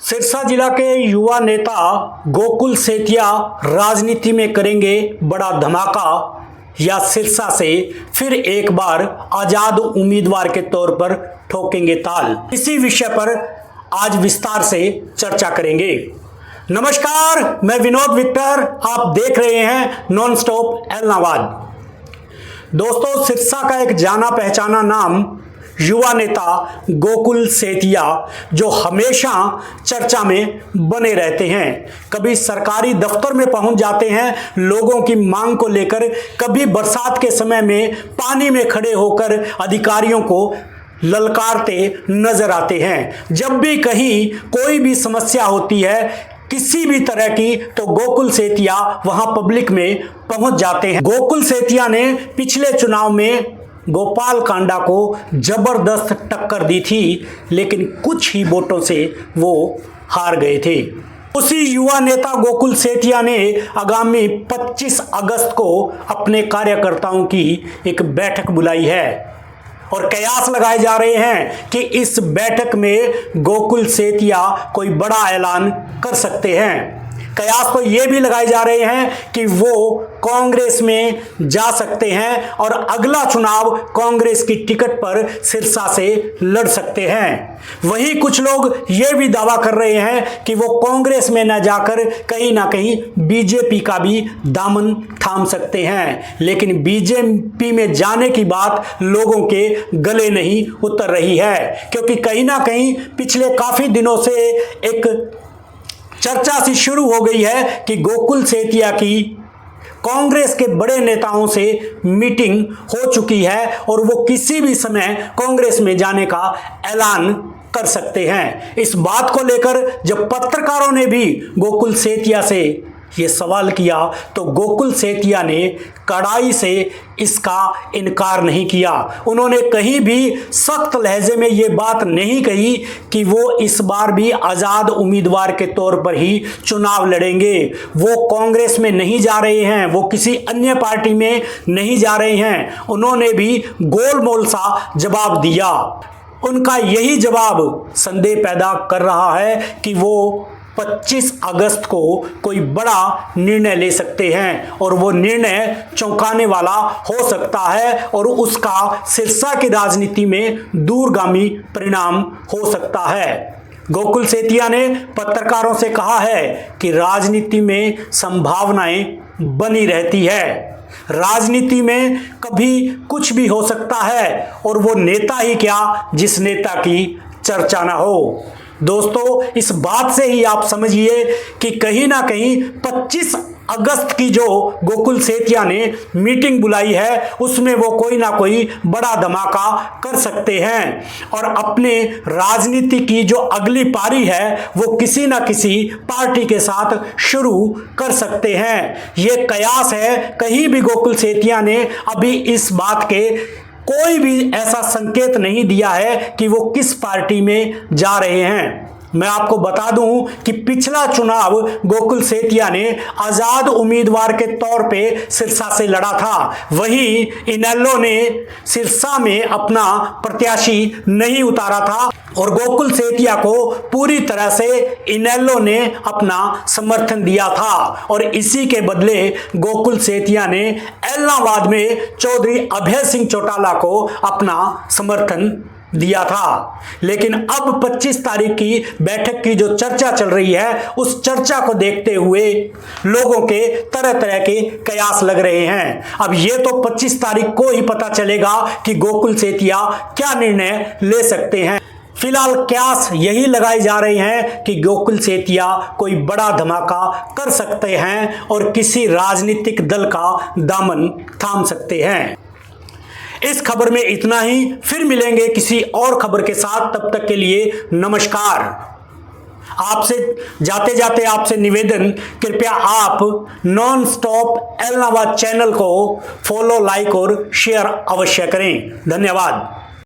सिरसा जिला के युवा नेता गोकुल सेतिया राजनीति में करेंगे बड़ा धमाका या सिरसा से फिर एक बार आजाद उम्मीदवार के तौर पर ठोकेंगे ताल। इसी विषय पर आज विस्तार से चर्चा करेंगे। नमस्कार, मैं विनोद विक्टर, आप देख रहे हैं नॉन स्टॉप एलनाबाद। दोस्तों, सिरसा का एक जाना पहचाना नाम युवा नेता गोकुल सेतिया, जो हमेशा चर्चा में बने रहते हैं। कभी सरकारी दफ्तर में पहुंच जाते हैं लोगों की मांग को लेकर, कभी बरसात के समय में पानी में खड़े होकर अधिकारियों को ललकारते नजर आते हैं। जब भी कहीं कोई भी समस्या होती है किसी भी तरह की, तो गोकुल सेतिया वहां पब्लिक में पहुंच जाते हैं। गोकुल सेतिया ने पिछले चुनाव में गोपाल कांडा को जबरदस्त टक्कर दी थी, लेकिन कुछ ही वोटों से वो हार गए थे। उसी युवा नेता गोकुल सेतिया ने आगामी 25 अगस्त को अपने कार्यकर्ताओं की एक बैठक बुलाई है और कयास लगाए जा रहे हैं कि इस बैठक में गोकुल सेतिया कोई बड़ा ऐलान कर सकते हैं। कयास तो ये भी लगाए जा रहे हैं कि वो कांग्रेस में जा सकते हैं और अगला चुनाव कांग्रेस की टिकट पर सिरसा से लड़ सकते हैं। वहीं कुछ लोग ये भी दावा कर रहे हैं कि वो कांग्रेस में न जाकर कहीं ना कहीं बीजेपी का भी दामन थाम सकते हैं। लेकिन बीजेपी में जाने की बात लोगों के गले नहीं उतर रही है, क्योंकि कहीं ना कहीं पिछले काफी दिनों से एक चर्चा सी शुरू हो गई है कि गोकुल सेतिया की कांग्रेस के बड़े नेताओं से मीटिंग हो चुकी है और वो किसी भी समय कांग्रेस में जाने का ऐलान कर सकते हैं। इस बात को लेकर जब पत्रकारों ने भी गोकुल सेतिया से ये सवाल किया, तो गोकुल सेतिया ने कड़ाई से इसका इनकार नहीं किया। उन्होंने कहीं भी सख्त लहजे में ये बात नहीं कही कि वो इस बार भी आज़ाद उम्मीदवार के तौर पर ही चुनाव लड़ेंगे। वो कांग्रेस में नहीं जा रहे हैं, वो किसी अन्य पार्टी में नहीं जा रहे हैं। उन्होंने भी गोलमोल सा जवाब दिया। उनका यही जवाब संदेह पैदा कर रहा है कि वो 25 अगस्त को कोई बड़ा निर्णय ले सकते हैं और वो निर्णय चौंकाने वाला हो सकता है और उसका सिरसा की राजनीति में दूरगामी परिणाम हो सकता है। गोकुल सेतिया ने पत्रकारों से कहा है कि राजनीति में संभावनाएं बनी रहती है, राजनीति में कभी कुछ भी हो सकता है और वो नेता ही क्या जिस नेता की चर्चा ना हो। दोस्तों, इस बात से ही आप समझिए कि कहीं ना कहीं 25 अगस्त की जो गोकुल सेतिया ने मीटिंग बुलाई है उसमें वो कोई ना कोई बड़ा धमाका कर सकते हैं और अपने राजनीति की जो अगली पारी है वो किसी ना किसी पार्टी के साथ शुरू कर सकते हैं। ये कयास है। कहीं भी गोकुल सेतिया ने अभी इस बात के कोई भी ऐसा संकेत नहीं दिया है कि वो किस पार्टी में जा रहे हैं। मैं आपको बता दूं कि पिछला चुनाव गोकुल सेतिया ने आजाद उम्मीदवार के तौर पे सिरसा से लड़ा था। वहीं इनेलो ने सिरसा में अपना प्रत्याशी नहीं उतारा था और गोकुल सेतिया को पूरी तरह से इनेलो ने अपना समर्थन दिया था और इसी के बदले गोकुल सेतिया ने एलनाबाद में चौधरी अभय सिंह चौटाला को अपना समर्थन दिया था। लेकिन अब 25 तारीख की बैठक की जो चर्चा चल रही है उस चर्चा को देखते हुए लोगों के तरह तरह के कयास लग रहे हैं। अब ये तो 25 तारीख को ही पता चलेगा कि गोकुल सेतिया क्या निर्णय ले सकते हैं। फिलहाल कयास यही लगाए जा रहे हैं कि गोकुल सेतिया कोई बड़ा धमाका कर सकते हैं और किसी राजनीतिक दल का दामन थाम सकते हैं। इस खबर में इतना ही, फिर मिलेंगे किसी और खबर के साथ। तब तक के लिए नमस्कार। आपसे जाते जाते आपसे निवेदन, कृपया आप नॉन स्टॉप एलनाबाद चैनल को फॉलो, लाइक और शेयर अवश्य करें। धन्यवाद।